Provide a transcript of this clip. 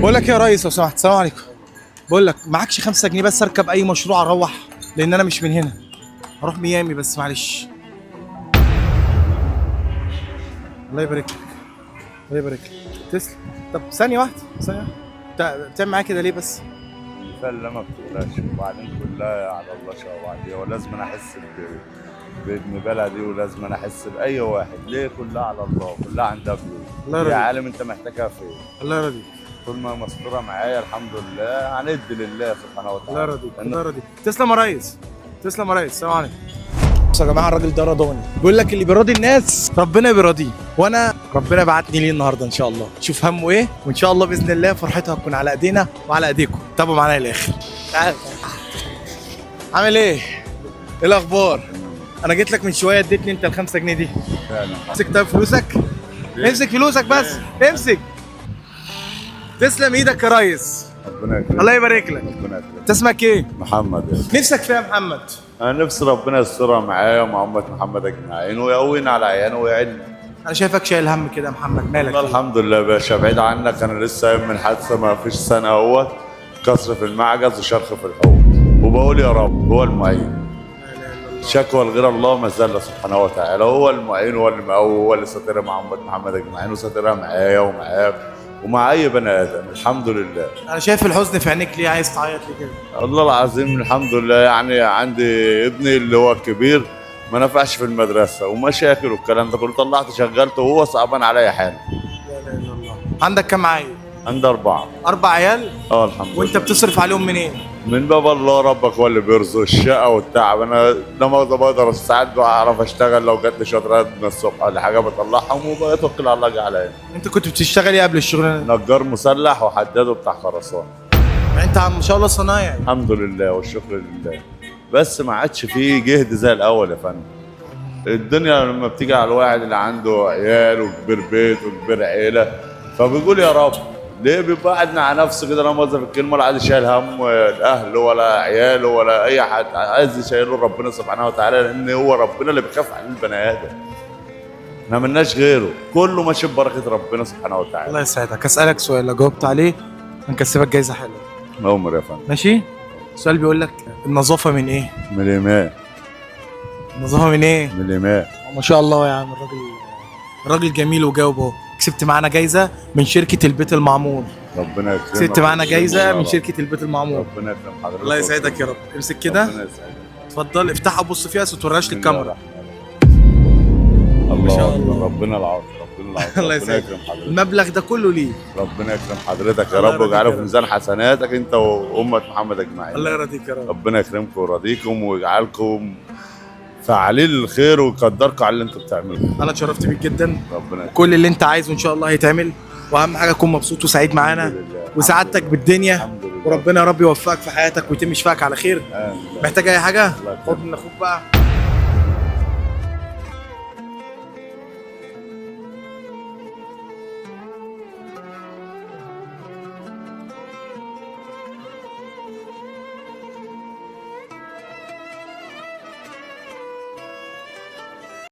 بقول لك يا ريس لو سمحت، السلام عليكم. بقول لك معكش 5 جنيه بس اركب اي مشروع اروح، لان انا مش من هنا، اروح ميامي بس معلش. الله يبارك لك، الله يبارك لك، تسلم. طب ثانية واحدة، ثانية واحدة، انت بتعمل معايا كده ليه بس؟ الفله ما بتقولهاش، وبعدين كلها على الله شاء بعديها، ولازم انا احس بابن بلدي، ولازم انا احس باي واحد. ليه؟ كلها على الله، كلها عندها فلوس. الله يا يرضيك، عالم انت محتاجها فين؟ الله يرضيك، طول ما مستوره معايا الحمد لله هندي لله سبحانه الله وتعالى. يرضيك، الله يرضيك. تسلم يا ريس، تسلم يا ريس، السلام عليكم. بصوا يا جماعه الراجل ده رضاني، بيقول لك اللي بيراضي الناس ربنا بيراضيه، وانا ربنا بعتني ليه النهارده ان شاء الله. شوف همه ايه، وان شاء الله باذن الله فرحتها هتكون على ايدينا وعلى ايديكم. تابعوا معانا للاخر. تعال. عامل ايه؟ ايه الاخبار؟ انا جيت لك من شويه اديتني انت ال5 جنيه دي. فعلا. امسك طيب فلوسك، امسك فلوسك بس، امسك. تسلم ايدك يا ريس، ربنا يكرمك. الله يبارك لك. ربنا يكرمك. انت اسمك ايه؟ محمد يا نفسك فيها يا محمد؟ انا نفسي ربنا يسترها معايا ومع امه محمد اجمعين، ويقوينا على عيانا ويعيننا. انا شايفك شايل هم كده يا محمد، مالك؟ والله الحمد لله يا باشا، بعيد عنك. انا لسه قايم من حادثه ما فيش سنه اهوت، كسر في المعجز وشرخ في الحوض، وبقول يا رب هو المعين. شكوى لغير الله مذله سبحانه وتعالى، هو المعين، هو اللي مقوي، هو اللي ساترها مع امه محمد اجمعين، وساترها معايا ومعاك ومع اي بني ادم. الحمد لله. انا شايف الحزن في عينيك، ليه عايز تعيط ليه كده؟ الله العظيم الحمد لله. يعني عندي ابني اللي هو الكبير ما نفعش في المدرسه ومشاكل والكلام ده كله، طلعت شغلته وهو صعبان عليا حاله. لا اله الا الله. عندك كام عيل؟ عندي 4. 4 عيال؟ الحمد لله. وانت بتصرف عليهم منين؟ من باب الله، ربك هو اللي بيرزق الشقه والتعب. انا لما بقدر ساعات بعرف اشتغل، لو جات لي شطرات من الصبح ولا حاجه بطلعهم وبتوكل على الله عليا. انت كنت بتشتغل ايه قبل الشغلانه؟ نجار مسلح وحداد بتاع خرسان. انت ما شاء الله صنايعي. الحمد لله والشكر لله. بس ما عادش فيه جهد زي الاول يا فندم. الدنيا لما بتيجي على الواحد اللي عنده عيال وكبير بيت وكبير عيله، فبيقول يا رب ليه؟ بيبقى قاعد مع نفسه كده، انا موظف الكلمه، ولا عايز يشيل هم الاهل ولا عياله ولا اي حد، عايز يشيله ربنا سبحانه وتعالى، لان هو ربنا اللي بيخاف على البني ادم. احنا ملناش غيره، كله ماشي ببركه ربنا سبحانه وتعالى. الله يسعدك. اسالك سؤال لو جاوبت عليه هنكسبك جايزه حلوه. عمر يا فندم. ماشي؟ السؤال بيقول لك النظافه من ايه؟ من الايمان. النظافه من ايه؟ من الايمان. ما شاء الله يا عم، الراجل جميل وجاوب اهو. كسبت معانا جايزه من شركه البيت المعمور. ربنا يكرمك. كسبت معانا جايزه من شركه البيت المعمور. ربنا يكرم حضرتك. الله يسعدك يا رب. امسك كده، ربنا يسعدك. اتفضل افتحها وبص فيها، بس ما توريهاش للكاميرا. الله شاء أكبر. الله. ربنا العافيه، ربنا العافيه. الله ربنا يسعدك. يكرم حضرتك. المبلغ ده كله ليه؟ ربنا يكرم حضرتك يا الله رب، ويجعله يرضيك في يا ميزان حسناتك انت وامه محمد اجمعين. الله يرضيك يا رب. ربنا يكرمكم ويرضيكم ويجعلكم فاعلين الخير ويقدركم على اللي انتم بتعملوه. انا اتشرفت بيك جدا. ربنا يكرمك. كل اللي انت عايزه ان شاء الله هيتعمل، واهم حاجه تكون مبسوط وسعيد معانا الحمد لله. وسعادتك بالدنيا، الحمد لله. وربنا يا رب يوفقك في حياتك ويتم شفاك على خير. آمين. محتاج اي حاجه؟ الله يكرمك. خد من اخوك بقى.